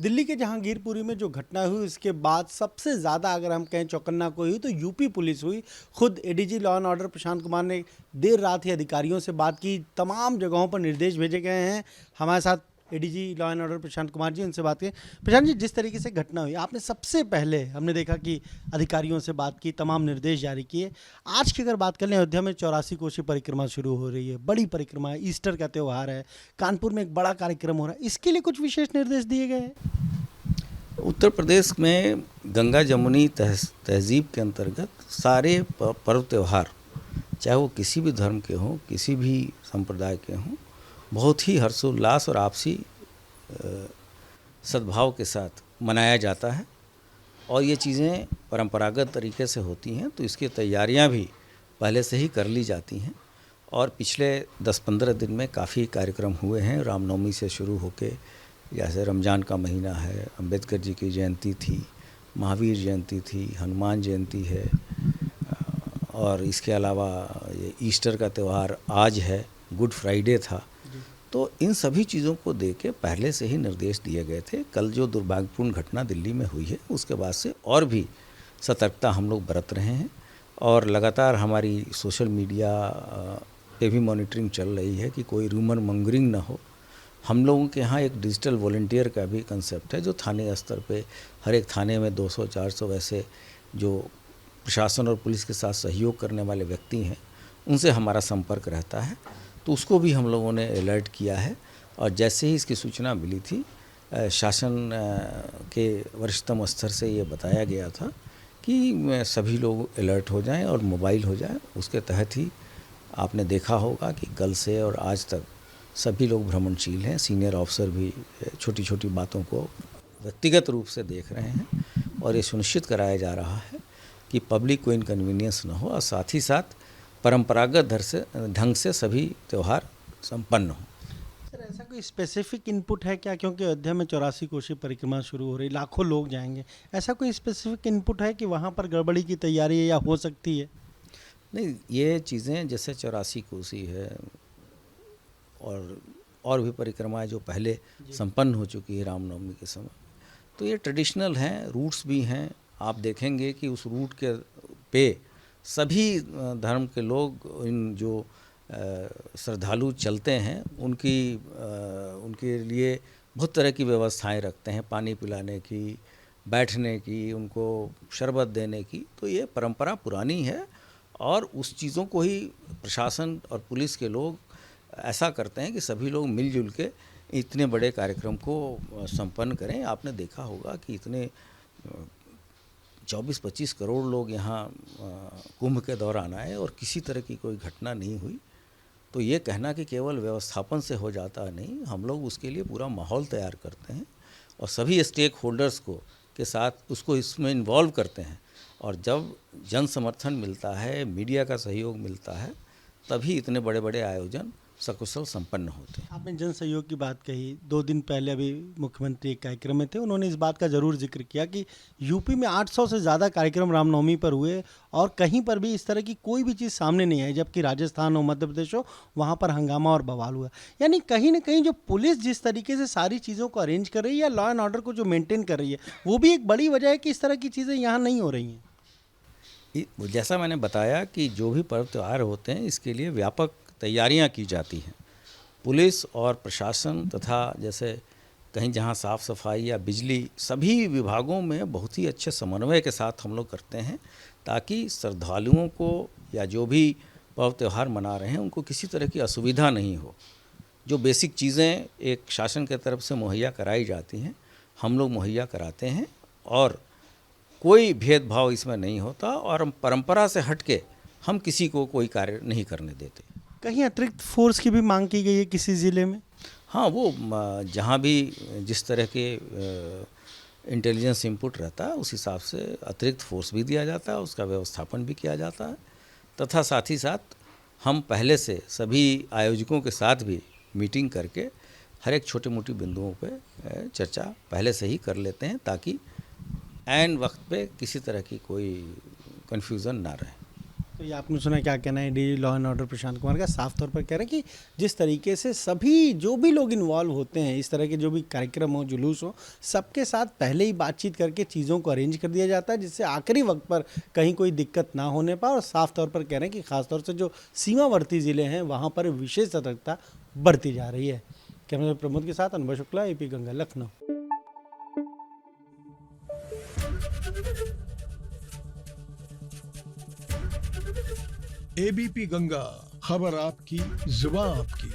दिल्ली के जहांगीरपुरी में जो घटना हुई उसके बाद सबसे ज़्यादा अगर हम कहें चौकन्ना कोई हुई तो यूपी पुलिस हुई। खुद ADG law and order Prashant Kumar ने देर रात ही अधिकारियों से बात की, तमाम जगहों पर निर्देश भेजे गए हैं। हमारे साथ ADG law and order Prashant Kumar ji, उनसे बात करें। प्रशांत जी, जिस तरीके से घटना हुई, आपने सबसे पहले हमने देखा कि अधिकारियों से बात की, तमाम निर्देश जारी किए। आज की अगर बात कर लें, अयोध्या में 84 कोसी परिक्रमा शुरू हो रही है, बड़ी परिक्रमा है, ईस्टर का त्यौहार है, कानपुर में एक बड़ा कार्यक्रम हो रहा है, इसके लिए कुछ विशेष निर्देश दिए गए हैं? उत्तर प्रदेश में गंगा जमुनी तहजीब के अंतर्गत सारे पर्व त्यौहार, चाहे वो किसी भी धर्म के हों, किसी भी संप्रदाय के हों, बहुत ही हर्षोल्लास और आपसी सद्भाव के साथ मनाया जाता है। और ये चीज़ें परंपरागत तरीके से होती हैं, तो इसकी तैयारियां भी पहले से ही कर ली जाती हैं। और पिछले 10-15 दिन में काफ़ी कार्यक्रम हुए हैं, रामनवमी से शुरू होकर, जैसे रमज़ान का महीना है, अंबेडकर जी की जयंती थी, महावीर जयंती थी, हनुमान जयंती है, और इसके अलावा ये ईस्टर का त्यौहार आज है, गुड फ्राइडे था। तो इन सभी चीज़ों को देख के पहले से ही निर्देश दिए गए थे। कल जो दुर्भाग्यपूर्ण घटना दिल्ली में हुई है, उसके बाद से और भी सतर्कता हम लोग बरत रहे हैं, और लगातार हमारी सोशल मीडिया पे भी मॉनिटरिंग चल रही है कि कोई रूमर मॉन्गरिंग ना हो। हम लोगों के यहाँ एक डिजिटल वॉलंटियर का भी कंसेप्ट है, जो थाने स्तर पे हर एक थाने में 200-400 वैसे जो प्रशासन और पुलिस के साथ सहयोग करने वाले व्यक्ति हैं, उनसे हमारा संपर्क रहता है। तो उसको भी हम लोगों ने अलर्ट किया है। और जैसे ही इसकी सूचना मिली थी, शासन के वरिष्ठतम स्तर से ये बताया गया था कि सभी लोग अलर्ट हो जाएं और मोबाइल हो जाएं। उसके तहत ही आपने देखा होगा कि कल से और आज तक सभी लोग भ्रमणशील हैं। सीनियर ऑफिसर भी छोटी छोटी बातों को व्यक्तिगत रूप से देख रहे हैं, और ये सुनिश्चित कराया जा रहा है कि पब्लिक को इनकन्वीनियंस न हो, और साथ ही साथ परंपरागत ढंग से सभी त्यौहार संपन्न हो। सर, ऐसा कोई स्पेसिफिक इनपुट है क्या? क्योंकि अयोध्या में 84 कोसी परिक्रमा शुरू हो रही, लाखों लोग जाएंगे, ऐसा कोई स्पेसिफिक इनपुट है कि वहाँ पर गड़बड़ी की तैयारी है या हो सकती है? नहीं, ये चीज़ें जैसे 84 कोसी है और भी परिक्रमाएं जो पहले संपन्न हो चुकी है रामनवमी के समय, तो ये ट्रेडिशनल हैं, रूट्स भी हैं। आप देखेंगे कि उस रूट के पे सभी धर्म के लोग, इन जो श्रद्धालु चलते हैं, उनके लिए बहुत तरह की व्यवस्थाएं रखते हैं, पानी पिलाने की, बैठने की, उनको शरबत देने की। तो ये परंपरा पुरानी है, और उस चीज़ों को ही प्रशासन और पुलिस के लोग ऐसा करते हैं कि सभी लोग मिलजुल के इतने बड़े कार्यक्रम को संपन्न करें। आपने देखा होगा कि इतने 24-25 करोड़ लोग यहाँ कुंभ के दौरान आए और किसी तरह की कोई घटना नहीं हुई। तो ये कहना कि केवल व्यवस्थापन से हो जाता नहीं, हम लोग उसके लिए पूरा माहौल तैयार करते हैं और सभी स्टेक होल्डर्स को के साथ उसको इसमें इन्वॉल्व करते हैं। और जब जन समर्थन मिलता है, मीडिया का सहयोग मिलता है, तभी इतने बड़े बड़े आयोजन सकुशल संपन्न होते हैं। आपने जन सहयोग की बात कही। 2 दिन पहले अभी मुख्यमंत्री एक कार्यक्रम में थे, उन्होंने इस बात का ज़रूर जिक्र किया कि यूपी में 800 से ज़्यादा कार्यक्रम रामनवमी पर हुए और कहीं पर भी इस तरह की कोई भी चीज़ सामने नहीं आई, जबकि राजस्थान हो, मध्य प्रदेश हो, वहाँ पर हंगामा और बवाल हुआ। यानी कहीं ना कहीं जो पुलिस जिस तरीके से सारी चीज़ों को अरेंज कर रही है या लॉ एंड ऑर्डर को जो मेंटेन कर रही है, वो भी एक बड़ी वजह है कि इस तरह की चीज़ें यहाँ नहीं हो रही हैं। जैसा मैंने बताया कि जो भी पर्व त्यौहार होते हैं, इसके लिए व्यापक तैयारियां की जाती हैं। पुलिस और प्रशासन तथा जैसे कहीं जहां साफ़ सफाई या बिजली, सभी विभागों में बहुत ही अच्छे समन्वय के साथ हम लोग करते हैं, ताकि श्रद्धालुओं को या जो भी पर्व त्यौहार मना रहे हैं उनको किसी तरह की असुविधा नहीं हो। जो बेसिक चीज़ें एक शासन के तरफ से मुहैया कराई जाती हैं, हम लोग मुहैया कराते हैं, और कोई भेदभाव इसमें नहीं होता, और परंपरा से हट के हम किसी को कोई कार्य नहीं करने देते। कहीं अतिरिक्त फोर्स की भी मांग की गई है किसी ज़िले में? हाँ, वो जहाँ भी जिस तरह के इंटेलिजेंस इनपुट रहता है, उस हिसाब से अतिरिक्त फोर्स भी दिया जाता है, उसका व्यवस्थापन भी किया जाता है। तथा साथ ही साथ हम पहले से सभी आयोजकों के साथ भी मीटिंग करके हर एक छोटे मोटी बिंदुओं पे चर्चा पहले से ही कर लेते हैं, ताकि ऐन वक्त पे किसी तरह की कोई कन्फ्यूज़न ना रहे। तो ये आपने सुना, क्या कहना है D law and order Prashant Kumar का? साफ तौर पर कह रहे हैं कि जिस तरीके से सभी जो भी लोग इन्वॉल्व होते हैं, इस तरह के जो भी कार्यक्रम हो, जुलूस हो, सबके साथ पहले ही बातचीत करके चीज़ों को अरेंज कर दिया जाता है, जिससे आखिरी वक्त पर कहीं कोई दिक्कत ना होने पाए। और साफ तौर पर कह रहे हैं कि खासतौर से जो सीमावर्ती ज़िले हैं वहाँ पर विशेष सतर्कता बरती जा रही है। कैमरा प्रमोद के साथ अनुभव शुक्ला, AP गंगा, लखनऊ। ABP गंगा, खबर आपकी, जुबान आपकी।